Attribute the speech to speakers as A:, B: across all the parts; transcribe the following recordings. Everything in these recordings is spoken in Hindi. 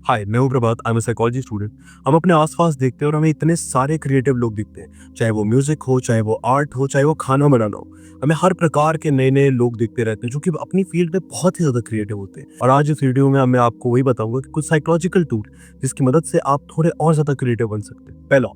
A: हाय, मैं हूँ Prabhat. I am a psychology student. हम अपने आसपास देखते हैं और हमें इतने सारे क्रिएटिव लोग दिखते हैं, चाहे वो म्यूजिक हो, चाहे वो आर्ट हो, चाहे वो खाना बनाना हो। हमें हर प्रकार के नए नए लोग दिखते रहते हैं जो कि अपनी फील्ड में बहुत ही ज्यादा क्रिएटिव होते हैं। और आज इस वीडियो में मैं आपको वही बताऊंगा कि कुछ साइकोलॉजिकल टूल जिसकी मदद से आप थोड़े और ज्यादा क्रिएटिव बन सकते हैं। पहला,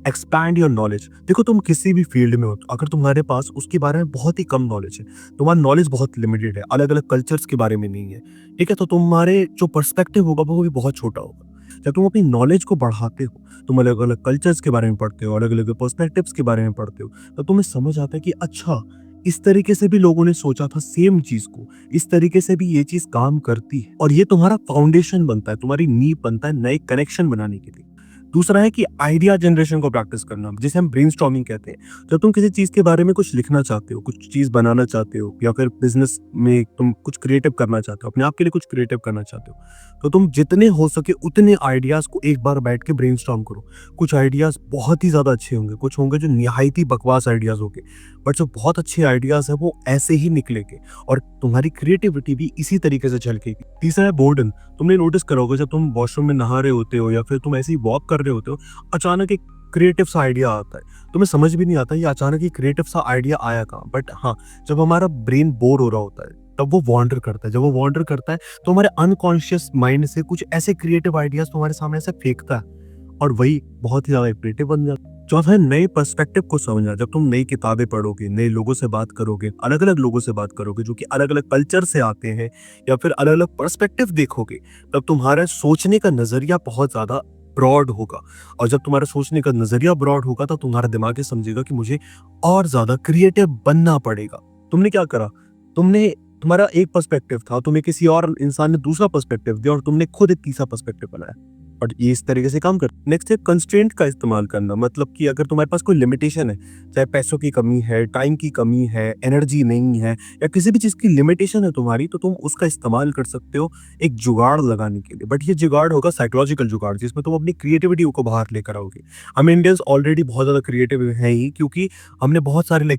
A: एक्सपैंड योर नॉलेज। देखो, तुम किसी भी फील्ड में हो, अगर तुम्हारे पास उसके बारे में बहुत ही कम नॉलेज है, तुम्हारा नॉलेज बहुत लिमिटेड है, अलग अलग कल्चर्स के बारे में नहीं है, ठीक है, तो तुम्हारे जो पर्सपेक्टिव होगा वो भी बहुत छोटा होगा। जब तुम अपनी नॉलेज को बढ़ाते हो, तुम अलग अलग कल्चर्स के बारे में पढ़ते हो, अलग अलग पर्सपेक्टिव्स के बारे में पढ़ते हो, तो तुम्हें समझ आता है कि अच्छा, इस तरीके से भी लोगों ने सोचा था सेम चीज को, इस तरीके से भी ये चीज काम करती है। और ये तुम्हारा फाउंडेशन बनता है, तुम्हारी नींव बनता है नए कनेक्शन बनाने के लिए। दूसरा है कि आइडिया जनरेशन को प्रैक्टिस करना, जिसे हम ब्रेनस्टॉर्मिंग कहते हैं। जब तुम किसी चीज के बारे में कुछ लिखना चाहते हो, कुछ चीज बनाना चाहते हो, या फिर बिजनेस में तुम कुछ क्रिएटिव करना चाहते हो, अपने आप के लिए कुछ क्रिएटिव करना चाहते हो, तो तुम जितने हो सके उतने आइडियाज को एक बार बैठ के ब्रेनस्टॉर्म करो। कुछ आइडियाज बहुत ही ज्यादा अच्छे होंगे, कुछ होंगे जो निहायत ही बकवास आइडियाज होंगे, बट जो बहुत अच्छे आइडियाज है वो ऐसे ही निकलेंगे और तुम्हारी क्रिएटिविटी भी इसी तरीके से झलकेगी। तीसरा है बोर्डन। तुमने नोटिस करा होगा, जब तुम वॉशरूम में नहा रहे होते हो या फिर तुम ऐसे ही वॉक कर रहे होते हो, अचानक एक क्रिएटिव सा आइडिया आता है, तुम्हें समझ भी नहीं आता ये अचानक ही क्रिएटिव सा आइडिया आया कहाँ। बट हाँ, जब हमारा ब्रेन बोर हो रहा होता है तब वो वॉन्डर करता है। जब वो वॉन्डर करता है तो हमारे अनकॉन्शियस माइंड से कुछ ऐसे क्रिएटिव आइडियाज तुम्हारे सामने से फेंकता है और वही बहुत ही ज्यादा क्रिएटिव बन जाता है। चौथा है नए पर्सपेक्टिव को समझना। जब तुम नई किताबें पढ़ोगे, नए लोगों से बात करोगे, अलग अलग लोगों से बात करोगे जो कि अलग अलग कल्चर से आते हैं, या फिर अलग अलग पर्सपेक्टिव देखोगे, तब तुम्हारा सोचने का नजरिया बहुत ज्यादा ब्रॉड होगा। और जब तुम्हारा सोचने का नजरिया ब्रॉड होगा तो तुम्हारा दिमाग ये समझेगा कि मुझे और ज्यादा क्रिएटिव बनना पड़ेगा। तुमने क्या करा, तुमने तुम्हारा एक पर्सपेक्टिव था, तुम्हें किसी और इंसान ने दूसरा पर्सपेक्टिव दिया और तुमने खुद एक तीसरा पर्सपेक्टिव बनाया, और ये इस तरीके से काम करता है। नेक्स्ट है कंस्ट्रेंट का इस्तेमाल करना। मतलब कि अगर तुम्हारे पास कोई लिमिटेशन है, चाहे पैसों की कमी है, टाइम की कमी है, एनर्जी नहीं है, या किसी भी चीज की लिमिटेशन है तुम्हारी, तो तुम उसका इस्तेमाल कर सकते हो एक जुगाड़ लगाने के लिए। बट ये जुगाड़ होगा साइकोलॉजिकल जुगाड़, जिसमें तुम अपनी क्रिएटिविटी को बाहर लेकर आओगे। हम इंडियंस ऑलरेडी बहुत ज्यादा क्रिएटिव हैं ही, क्योंकि हमने बहुत सारे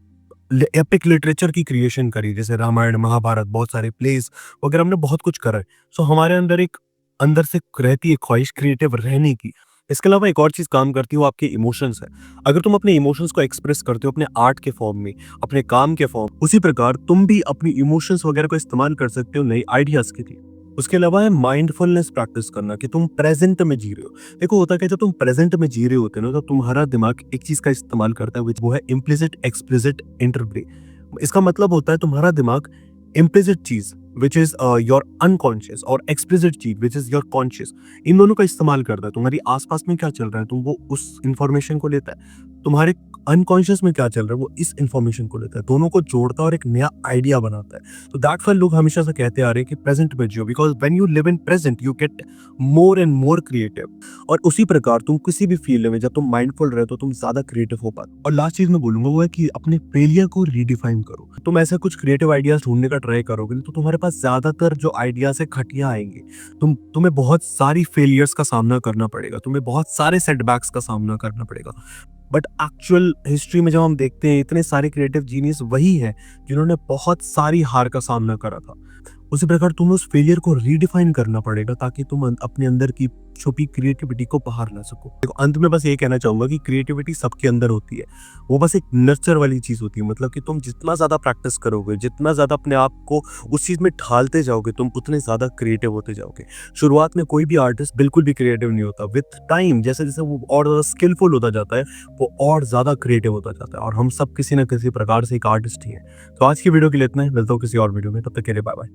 A: एपिक लिटरेचर की क्रिएशन करी, जैसे रामायण, महाभारत, बहुत सारे प्लेस वगैरह, हमने बहुत कुछ करा है। सो हमारे अंदर एक अंदर से रहती है ख्वाहिश क्रिएटिव रहने की। इसके अलावा एक और चीज काम करती है, वो आपके इमोशंस है। अगर तुम अपने इमोशंस को एक्सप्रेस करते हो अपने आर्ट के फॉर्म में, अपने काम के फॉर्म, उसी प्रकार तुम भी अपनी इमोशंस वगैरह को इस्तेमाल कर सकते हो नई आइडियाज के लिए। उसके अलावा है माइंडफुलनेस प्रैक्टिस करना, कि तुम प्रेजेंट में जी रहे हो। देखो, होता क्या है, जब तुम प्रेजेंट में जी रहे होते हो ना, तो तुम्हारा दिमाग एक चीज का इस्तेमाल करता है, वो है इम्प्लिसिट एक्सप्लिसिट इंटरप्रेट। इसका मतलब होता है तुम्हारा दिमाग इम्प्लिसिट चीज विच इज योर अनकॉन्शियस और एक्सप्लिसिट चीज विच इज योर कॉन्शियस, इन दोनों का इस्तेमाल करता है। तुम्हारी आसपास में क्या चल रहा है, तुम वो उस इंफॉर्मेशन को लेता है, तुम्हारे अनकॉन्शियस में क्या चल रहा है वो इस इंफॉर्मेशन को लेता है, दोनों को जोड़ता है और एक नया आइडिया बनाता है। तो दैट वाई लोग हमेशा से कहते आ रहे हैं कि प्रेजेंट में जियो, because when you live in present you get more and more creative. और उसी प्रकार तुम किसी भी फील्ड में जब तुम माइंडफुल रहे तो तुम ज्यादा क्रिएटिव हो पाते। और लास्ट चीज मैं बोलूंगा वो है कि अपने फेलियर को रीडिफाइन करो। तुम ऐसे कुछ क्रिएटिव आइडियाज ढूंढने का ट्राई करोगे तो तुम्हारे पास ज्यादातर जो आइडियाज है खटिया आएंगे। तुम्हें बहुत सारी फेलियर्स का सामना करना पड़ेगा, तुम्हें बहुत सारे सेटबैक्स का सामना करना पड़ेगा। बट एक्चुअल हिस्ट्री में जब हम देखते हैं, इतने सारे क्रिएटिव जीनियस वही है जिन्होंने बहुत सारी हार का सामना करा था। उसी प्रकार तुम्हें उस फेलियर को रीडिफाइन करना पड़ेगा ताकि तुम अपने अंदर की छुपी क्रिएटिविटी को बाहर ला सको। देखो, अंत में बस ये कहना चाहूंगा कि क्रिएटिविटी सबके अंदर होती है, वो बस एक नर्चर वाली चीज होती है। मतलब कि तुम जितना ज्यादा प्रैक्टिस करोगे, जितना ज्यादा अपने आप को उस चीज में ढालते जाओगे, तुम उतने ज्यादा क्रिएटिव होते जाओगे। शुरुआत में कोई भी आर्टिस्ट बिल्कुल भी क्रिएटिव नहीं होता। विथ टाइम जैसे जैसे वो और ज्यादा स्किलफुल होता जाता है, वो और ज्यादा क्रिएटिव होता जाता है। और हम सब किसी ना किसी प्रकार से एक आर्टिस्ट ही है। तो आज की वीडियो के लिए इतना ही, मिलता हूँ किसी और वीडियो में, तब तक के लिए बाय बाय।